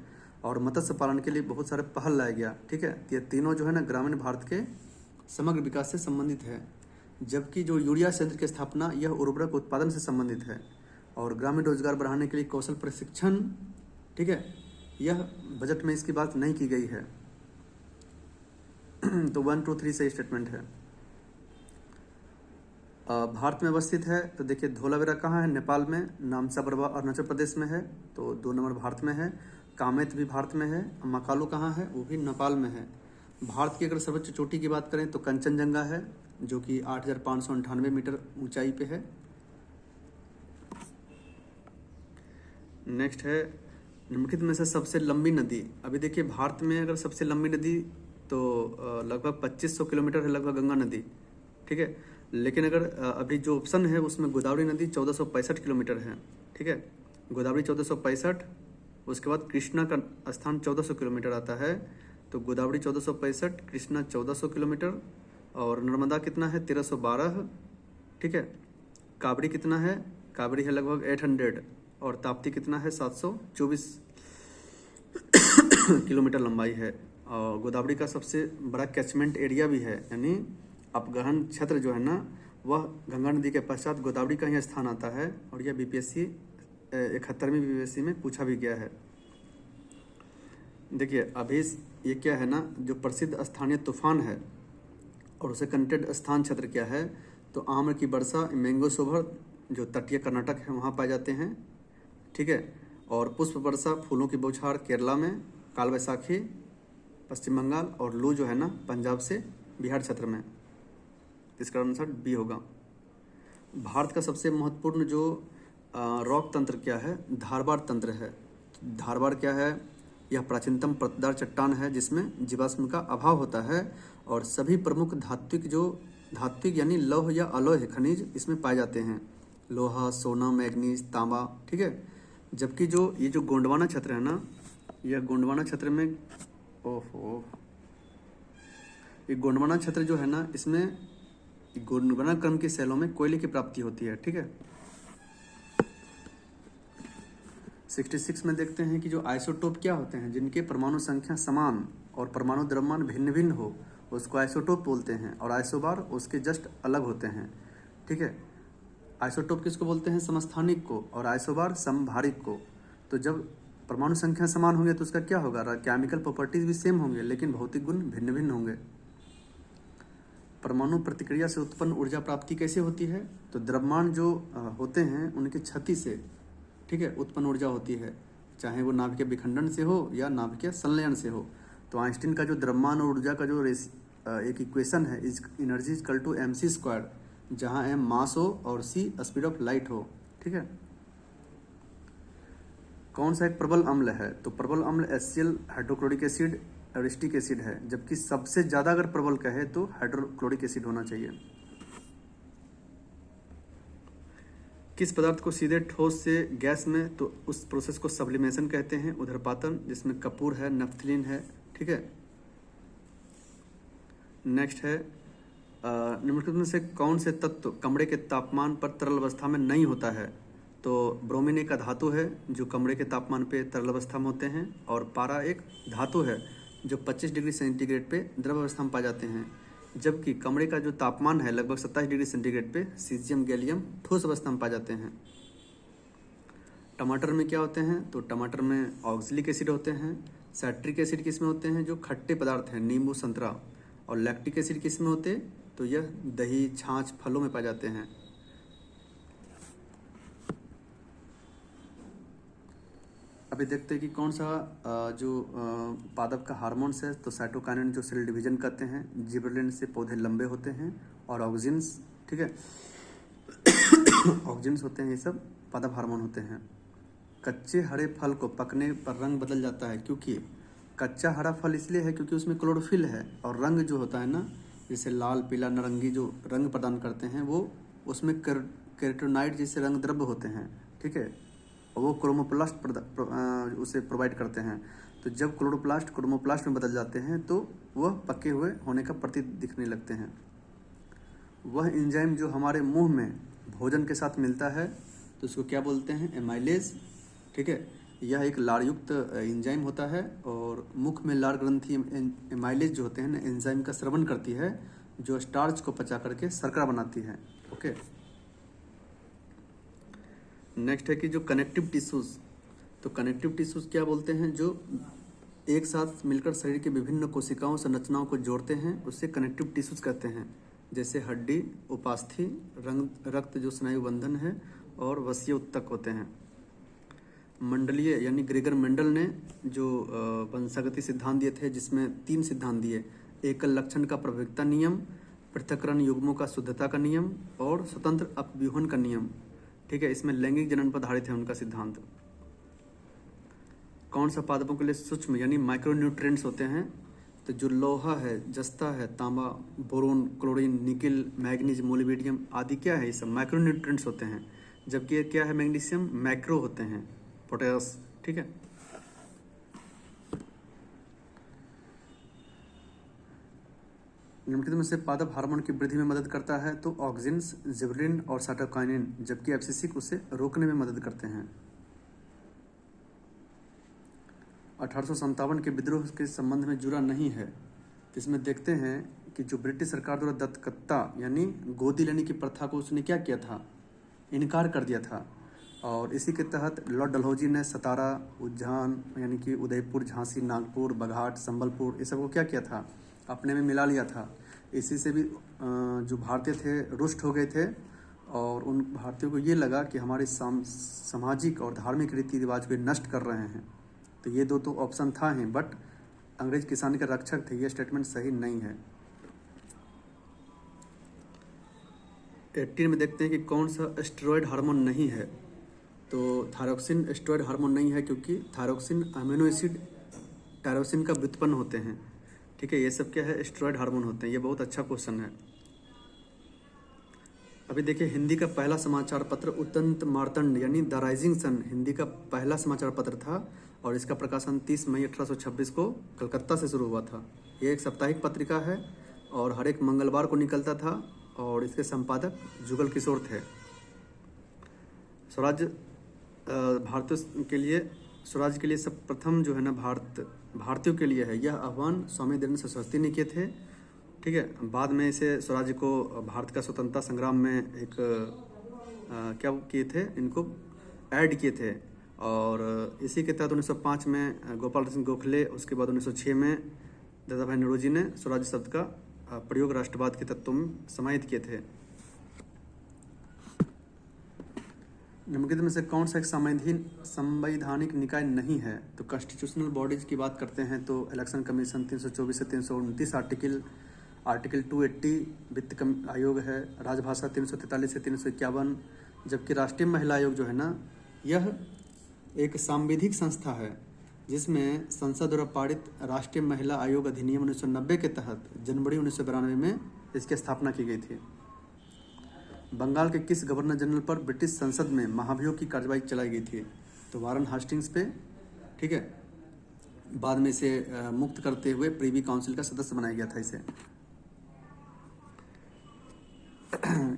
और मत्स्य पालन के लिए बहुत सारे पहल लाया गया। ठीक है, ये तीनों जो है ना ग्रामीण भारत के समग्र विकास से संबंधित है, जबकि जो यूरिया संयंत्र की स्थापना यह उर्वरक उत्पादन से संबंधित है, और ग्रामीण रोजगार बढ़ाने के लिए कौशल प्रशिक्षण। ठीक है, यह बजट में इसकी बात नहीं की गई है। तो 1, 2, 3 सही स्टेटमेंट है। भारत में अवस्थित है, तो देखिए धोलावीरा कहाँ है, नेपाल में। नामसा बरवा अरुणाचल प्रदेश में है, तो 2 नंबर भारत में है। कामेत भी भारत में है। मकालू कहाँ है, वो भी नेपाल में है। भारत की अगर सर्वोच्च चोटी की बात करें तो कंचनजंगा है, जो कि 8,598 मीटर ऊंचाई पे है। नेक्स्ट है निम्नलिखित में से सबसे लंबी नदी। अभी देखिए भारत में अगर सबसे लंबी नदी तो लगभग 2500 किलोमीटर है, लगभग गंगा नदी। ठीक है, लेकिन अगर अभी जो ऑप्शन है उसमें गोदावरी नदी 1465 किलोमीटर है। ठीक है, गोदावरी 1465, उसके बाद कृष्णा का स्थान 1400 किलोमीटर आता है, तो गोदावरी 1465, कृष्णा 1400 किलोमीटर, और नर्मदा कितना है 1312। ठीक है, काबरी कितना है, काबरी है लगभग 800, और ताप्ती कितना है 724 किलोमीटर लंबाई है। और गोदावरी का सबसे बड़ा कैचमेंट एरिया भी है, यानी अपगहन क्षेत्र जो है ना वह गंगा नदी के पश्चात गोदावरी का ही स्थान आता है, और यह BPSC 71वीं BPSC में पूछा भी गया है। देखिए अभी ये क्या है ना, जो प्रसिद्ध स्थानीय तूफान है और उसे कनेक्टेड स्थान क्षेत्र क्या है, तो आम्र की वर्षा मैंगो सोभर जो तटीय कर्नाटक है वहाँ पाए जाते हैं, ठीक है। और पुष्प वर्षा फूलों की बौछार केरला में, काल वैसाखी पश्चिम बंगाल, और लू जो है ना पंजाब से बिहार क्षेत्र में। इसका आंसर बी होगा। भारत का सबसे महत्वपूर्ण जो रॉक तंत्र क्या है, धारवाड़ तंत्र है। धारवाड़ क्या है, यह प्राचीनतम परतदार चट्टान है जिसमें जीवाश्म का अभाव होता है और सभी प्रमुख धात्विक यानी लौह या अलौह खनिज इसमें पाए जाते हैं, लोहा, सोना, मैग्नीज, तांबा, ठीक है। जबकि जो ये जो गोंडवाना क्षेत्र है ना, यह गोंडवाना क्षेत्र में ये गोंडवाना क्षेत्र जो है ना, इसमें गोंडवाना क्रम के शैलों में कोयले की प्राप्ति होती है, ठीक है। 66 में देखते हैं कि जो आइसोटोप क्या होते हैं, जिनके परमाणु संख्या समान और परमाणु द्रव्यमान भिन्न भिन्न हो उसको आइसोटोप बोलते हैं, और आइसोबार उसके जस्ट अलग होते हैं, ठीक है। आइसोटोप किसको बोलते हैं, समस्थानिक को, और आइसोबार समभारिक को। तो जब परमाणु संख्या समान होंगे तो उसका क्या होगा, केमिकल प्रॉपर्टीज भी सेम होंगे लेकिन भौतिक गुण भिन्न भिन्न होंगे। परमाणु प्रतिक्रिया से उत्पन्न ऊर्जा प्राप्ति कैसे होती है, तो द्रव्यमान जो होते हैं उनकी क्षति से, ठीक है, उत्पन्न ऊर्जा होती है, चाहे वो नाभिकीय विखंडन से हो या नाभिकीय संलयन से हो। तो आइंस्टीन का जो द्रव्यमान और ऊर्जा का जो एक इक्वेशन है, is energy equal to mc², जहाँ m मास हो और c स्पीड ऑफ लाइट हो, ठीक है। कौन सा एक प्रबल अम्ल है, तो प्रबल अम्ल HCl हाइड्रोक्लोरिक एसिड और एसिटिक एसिड है, जबकि सबसे ज़्यादा अगर प्रबल कहे तो हाइड्रोक्लोरिक एसिड होना चाहिए। किस पदार्थ को सीधे ठोस से गैस में, तो उस प्रोसेस को सब्लिमेशन कहते हैं, उधर्पातन, जिसमें कपूर है, नफ्थलीन है, ठीक है। नेक्स्ट है निम्नलिखित में से कौन से तत्व कमरे के तापमान पर तरल अवस्था में नहीं होता है, तो ब्रोमीन एक धातु है जो कमरे के तापमान पे तरल अवस्था में होते हैं, और पारा एक धातु है जो 25 डिग्री सेंटीग्रेड पे द्रव अवस्था में पाए जाते हैं, जबकि कमरे का जो तापमान है लगभग 27 डिग्री सेंटीग्रेड पे सीजियम गैलियम ठोस अवस्था में पाए जाते हैं। टमाटर में क्या होते हैं, तो टमाटर में ऑक्सैलिक एसिड होते हैं। साइट्रिक एसिड किस में होते हैं, जो खट्टे पदार्थ हैं, नींबू, संतरा। और लैक्टिक एसिड किस में होते, तो यह दही, छाछ, फलों में पाए जाते हैं। अभी देखते हैं कि कौन सा जो पादप का हार्मोन्स है, तो साइटोकाइनिन जो सेल डिवीजन करते हैं, जिबरेलिन से पौधे लंबे होते हैं, और ऑक्सिन्स, ठीक है, ऑक्सिन्स होते हैं, ये सब पादप हार्मोन होते हैं। कच्चे हरे फल को पकने पर रंग बदल जाता है, क्योंकि कच्चा हरा फल इसलिए है क्योंकि उसमें क्लोरोफिल है, और रंग जो होता है ना, जैसे लाल, पीला, नारंगी जो रंग प्रदान करते हैं वो उसमें कैरोटीनॉइड जैसे रंग द्रव्य होते हैं, ठीक है, और वो क्रोमोप्लास्ट उसे प्रोवाइड करते हैं। तो जब क्लोरोप्लास्ट क्रोमोप्लास्ट में बदल जाते हैं तो वह पके हुए होने का प्रतीत दिखने लगते हैं। वह एंजाइम जो हमारे मुंह में भोजन के साथ मिलता है तो उसको क्या बोलते हैं, एमाइलेज, ठीक है। यह एक लारयुक्त एंजाइम होता है, और मुख में लार ग्रंथि एमाइलेज जो होते हैं ना, एंजाइम का स्रवण करती है, जो स्टार्च को पचा करके शर्करा बनाती है, ओके। नेक्स्ट है कि जो कनेक्टिव टिश्यूज, तो कनेक्टिव टिश्यूज क्या बोलते हैं, जो एक साथ मिलकर शरीर के विभिन्न कोशिकाओं संरचनाओं को जोड़ते हैं, उससे कनेक्टिव टिश्यूज कहते हैं, जैसे हड्डी, उपास्थि, रक्त जो स्नायु बंधन है, और वसीय उत्तक होते हैं। मंडलीय यानी ग्रेगर मेंडल ने जो वंशागति सिद्धांत दिए थे, जिसमें 3 सिद्धांत दिए, एकल लक्षण का प्रभाविकता नियम, पृथक्करण युग्मों का शुद्धता का नियम, और स्वतंत्र अपव्यूहन का नियम, ठीक है। इसमें लैंगिक जनन पर आधारित है उनका सिद्धांत। कौन सा पादपों के लिए सूक्ष्म यानी माइक्रो न्यूट्रिएंट्स होते हैं, तो जो लोहा है, जस्ता है, तांबा, boron, chlorine, nickel, manganese, molybdenum आदि क्या है, ये सब माइक्रो न्यूट्रिएंट्स होते हैं। जबकि ये क्या है, मैग्नीशियम, मैक्रो होते हैं, पोटेस, ठीक है। निम्नलिखित में से पादप हार्मोन की वृद्धि में मदद करता है, तो ऑक्सिन्स, जिबरेलिन और साइटोकाइनिन, जबकि एब्सिसिक उसे रोकने में मदद करते हैं। 1857 के विद्रोह के संबंध में जुड़ा नहीं है, तो इसमें देखते हैं कि जो ब्रिटिश सरकार द्वारा दत्तकत्ता यानी गोदी लेने की प्रथा को उसने क्या किया था, इनकार कर दिया था। और इसी के तहत लॉर्ड डलहौजी ने सतारा, उज्जैन यानी कि उदयपुर, झांसी, नागपुर, बघाट, संबलपुर ये सब को क्या किया था, अपने में मिला लिया था। इसी से भी जो भारतीय थे रुष्ट हो गए थे और उन भारतीयों को ये लगा कि हमारे सामाजिक और धार्मिक रीति रिवाज को नष्ट कर रहे हैं। तो ये दो तो ऑप्शन था ही, बट अंग्रेज किसान के रक्षक थे, ये स्टेटमेंट सही नहीं है। 18 में देखते हैं कि कौन सा स्टेरॉयड हार्मोन नहीं है। तो थायरोक्सिन स्टेरॉयड हार्मोन नहीं है क्योंकि थायरोक्सिन अमीनो एसिड टायरोसिन का व्युत्पन्न होते हैं। ठीक है, ये सब क्या है, स्टेरॉयड हार्मोन होते हैं। ये बहुत अच्छा क्वेश्चन है। अभी देखिए, हिंदी का पहला समाचार पत्र उतंत मार्तंड यानी द राइजिंग सन हिंदी का पहला समाचार पत्र था और इसका प्रकाशन 30 मई 1826 को कलकत्ता से शुरू हुआ था। ये एक साप्ताहिक पत्रिका है और हर एक मंगलवार को निकलता था और इसके संपादक जुगल किशोर थे। स्वराज्य भारतीयों के लिए, स्वराज्य के लिए सब प्रथम जो है ना भारतीयों के लिए है, यह आह्वान स्वामी दयानंद सरस्वती ने किए थे। ठीक है, बाद में इसे स्वराज्य को भारत का स्वतंत्रता संग्राम में एक क्या किए थे, इनको ऐड किए थे और इसी के तहत 1905 में गोपाल सिंह गोखले, उसके बाद 1906 में दादा भाई नौरोजी ने स्वराज्य शब्द का प्रयोग राष्ट्रवाद के तत्वों में समाहित किए थे। निम्नलिखित में से कौन सा एक संवैधानिक निकाय नहीं है? तो कॉन्स्टिट्यूशनल बॉडीज की बात करते हैं तो इलेक्शन कमीशन 324 से 329 आर्टिकल 280 वित्त आयोग है, राजभाषा 343 से 351, जबकि राष्ट्रीय महिला आयोग जो है ना, यह एक सांविधिक संस्था है जिसमें संसद द्वारा पारित राष्ट्रीय महिला आयोग अधिनियम 1990 के तहत जनवरी 1992 में इसकी स्थापना की गई थी। बंगाल के किस गवर्नर जनरल पर ब्रिटिश संसद में महाभियोग की कार्रवाई चलाई गई थी? तो वारन हास्टिंग्स पे। ठीक है, बाद में इसे मुक्त करते हुए प्रीवी काउंसिल का सदस्य बनाया गया था इसे।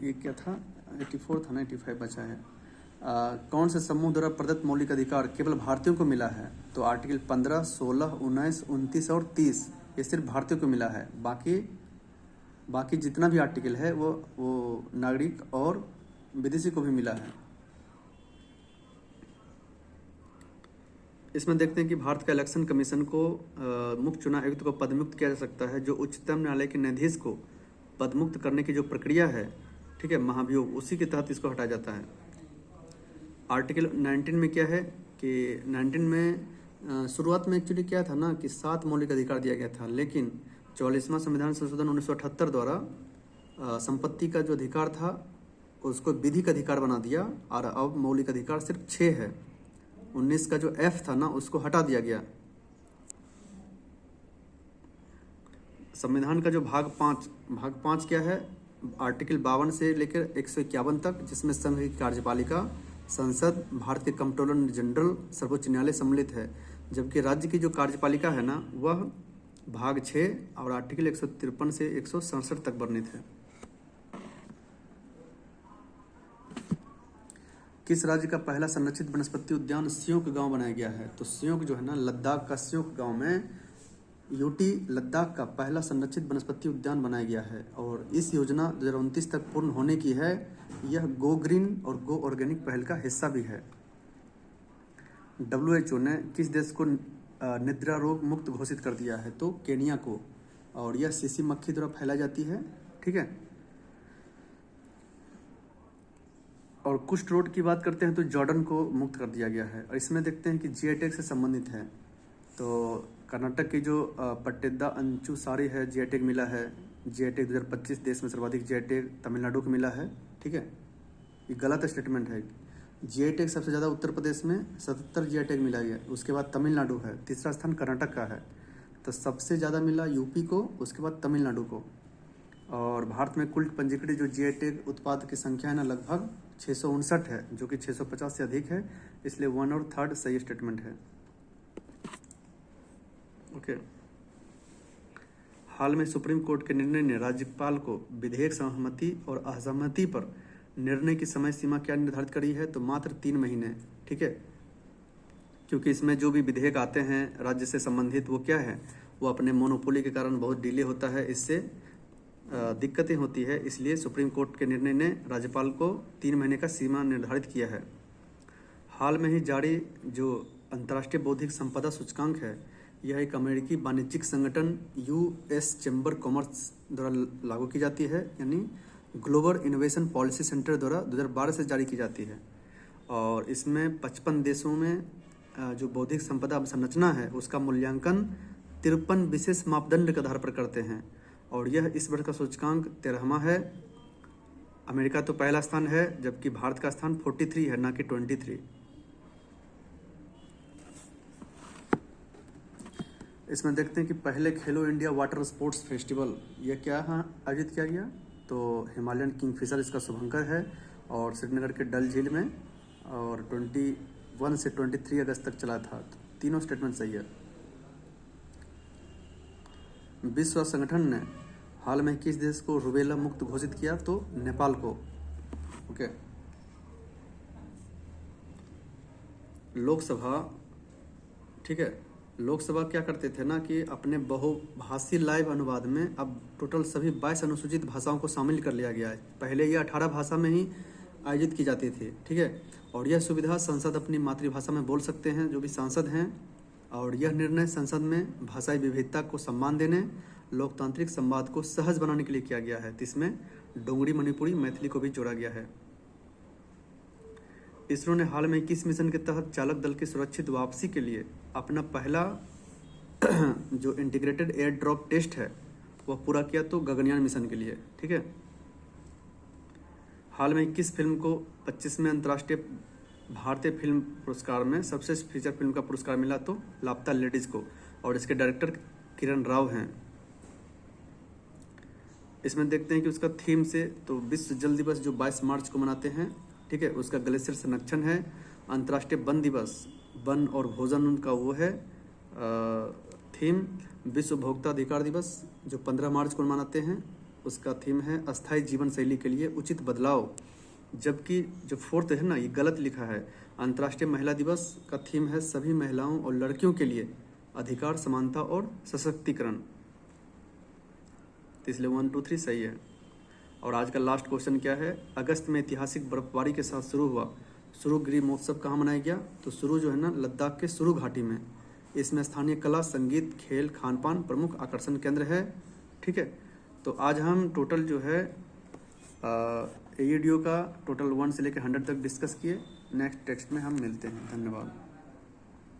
ये क्या था, 84 था ना, 85 बचा है। कौन से समूह द्वारा प्रदत्त मौलिक अधिकार केवल भारतीयों को मिला है? तो आर्टिकल 15, 16, 19, 29 और 30 ये सिर्फ भारतीयों को मिला है। बाकी जितना भी आर्टिकल है वो नागरिक और विदेशी को भी मिला है। इसमें देखते हैं कि भारत का इलेक्शन कमीशन को मुख्य चुनाव आयुक्त को पदमुक्त किया जा सकता है। जो उच्चतम न्यायालय के न्यायाधीश को पदमुक्त करने की जो प्रक्रिया है, ठीक है, महाभियोग, उसी के तहत इसको हटाया जाता है। आर्टिकल 19 में क्या है कि 19 में शुरुआत में एक्चुअली क्या था ना कि 7 मौलिक अधिकार दिया गया था, लेकिन 44वां संविधान संशोधन 1978 द्वारा संपत्ति का जो अधिकार था उसको विधिक अधिकार बना दिया और अब मौलिक अधिकार सिर्फ 6 है। 19 का जो F था ना उसको हटा दिया गया। संविधान का जो भाग 5 क्या है, आर्टिकल 52 से लेकर 151 तक, जिसमें संघ की कार्यपालिका, संसद, भारत के कंट्रोलर जनरल, सर्वोच्च न्यायालय सम्मिलित है। जबकि राज्य की जो कार्यपालिका है ना वह भाग 6 और आर्टिकल 153 से 167 तक वर्णित है। किस राज्य का पहला संरक्षित वनस्पति उद्यान स्योक गांव बनाया गया है? तो स्योक जो है ना लद्दाख का स्योक गांव में यूटी लद्दाख का पहला संरक्षित वनस्पति उद्यान बनाया गया है और इस योजना 2029 तक पूर्ण होने की है। यह गो ग्रीन और गो ऑर्गेनिक पहल का हिस्सा भी है। WHO ने किस देश को निद्रा रोग मुक्त घोषित कर दिया है? तो केनिया को, और यह सीसी मक्खी द्वारा फैलाई जाती है। ठीक है, और कुष्ठ रोग की बात करते हैं तो जॉर्डन को मुक्त कर दिया गया है। और इसमें देखते हैं कि जीआई टैग से संबंधित है। तो कर्नाटक की जो पट्टेदा अंचू सारी है, जीआई टैग मिला है। जीआई टैग 2025 देश में सर्वाधिक जीआई टैग तमिलनाडु को मिला है। ठीक है, ये गलत स्टेटमेंट है। जीआई टैग सबसे ज़्यादा उत्तर प्रदेश में 77 जीआई टैग मिला गया, उसके बाद तमिलनाडु है, तीसरा स्थान कर्नाटक का है। तो सबसे ज़्यादा मिला यूपी को, उसके बाद तमिलनाडु को। और भारत में कुल पंजीकृत जो जीआई टैग उत्पाद की संख्या है ना लगभग 659 है, जो कि 650 से अधिक है, इसलिए 1 और 3 सही स्टेटमेंट है। ओके, हाल में सुप्रीम कोर्ट के निर्णय ने राज्यपाल को विधेयक सहमति और असहमति पर निर्णय की समय सीमा क्या निर्धारित करी है? तो मात्र 3 महीने। ठीक है, क्योंकि इसमें जो भी विधेयक आते हैं राज्य से संबंधित वो क्या है, वो अपने मोनोपोली के कारण बहुत डिले होता है, इससे दिक्कतें होती है। इसलिए सुप्रीम कोर्ट के निर्णय ने राज्यपाल को 3 महीने का सीमा निर्धारित किया है। हाल में ही जारी जो अंतर्राष्ट्रीय बौद्धिक संपदा सूचकांक है, यह एक अमेरिकी वाणिज्यिक संगठन यूएस चैम्बर कॉमर्स द्वारा लागू की जाती है, यानी ग्लोबल इनोवेशन पॉलिसी सेंटर द्वारा 2012 से जारी की जाती है। और इसमें 55 देशों में जो बौद्धिक संपदा संरचना है उसका मूल्यांकन 53 विशेष मापदंड के आधार पर करते हैं। और यह इस वर्ष का सूचकांक 13वां है। अमेरिका तो पहला स्थान है, जबकि भारत का स्थान 43 है, ना कि 23। इसमें देखते हैं कि पहले खेलो इंडिया वाटर स्पोर्ट्स फेस्टिवल यह क्या आयोजित किया गया, तो हिमालयन किंगफिशर इसका शुभंकर है और श्रीनगर के डल झील में, और 21 से 23 अगस्त तक चला था। तो तीनों स्टेटमेंट सही है। विश्व स्वास्थ्य संगठन ने हाल में किस देश को रूबेला मुक्त घोषित किया, तो नेपाल को। ओके। लोकसभा, ठीक है, लोकसभा क्या करते थे ना कि अपने बहुभाषी लाइव अनुवाद में अब टोटल सभी 22 अनुसूचित भाषाओं को शामिल कर लिया गया है। पहले ये 18 भाषा में ही आयोजित की जाती थी, ठीक है। और यह सुविधा संसद अपनी मातृभाषा में बोल सकते हैं जो भी सांसद हैं। और यह निर्णय संसद में भाषाई विविधता को सम्मान देने, लोकतांत्रिक संवाद को सहज बनाने के लिए किया गया है। इसमें डोंगरी, मणिपुरी, मैथिली को भी जोड़ा गया है। इसरो ने हाल में किस मिशन के तहत चालक दल की सुरक्षित वापसी के लिए अपना पहला जो इंटीग्रेटेड एयर ड्रॉप टेस्ट है वह पूरा किया, तो गगनयान मिशन के लिए, ठीक है। हाल में किस फिल्म को 25वें अंतर्राष्ट्रीय भारतीय फिल्म पुरस्कार में सबसे फीचर फिल्म का पुरस्कार मिला, तो लापता लेडीज को, और इसके डायरेक्टर किरण राव हैं। इसमें देखते हैं कि उसका थीम से, तो विश्व जल दिवस जो 22 मार्च को मनाते हैं, ठीक है, उसका ग्लेशियर संरक्षण है। अंतर्राष्ट्रीय वन दिवस, वन और भोजन उनका वो है थीम। विश्व उपभोक्ता अधिकार दिवस जो 15 मार्च को मनाते हैं, उसका थीम है अस्थायी जीवन शैली के लिए उचित बदलाव। जबकि जो 4th है ना, ये गलत लिखा है। अंतर्राष्ट्रीय महिला दिवस का थीम है सभी महिलाओं और लड़कियों के लिए अधिकार, समानता और सशक्तिकरण। तो इसलिए 1 2 3 सही है। और आज का लास्ट क्वेश्चन क्या है, अगस्त में ऐतिहासिक बर्फबारी के साथ शुरू हुआ सुरु गिरी महोत्सव कहाँ मनाया गया, तो सुरु जो है ना लद्दाख के सुरु घाटी में। इसमें स्थानीय कला, संगीत, खेल, खान पान प्रमुख आकर्षण केंद्र है, ठीक है। तो आज हम टोटल जो है वीडियो का टोटल 1 से लेकर 100 तक डिस्कस किए। नेक्स्ट टेक्स्ट में हम मिलते हैं। धन्यवाद।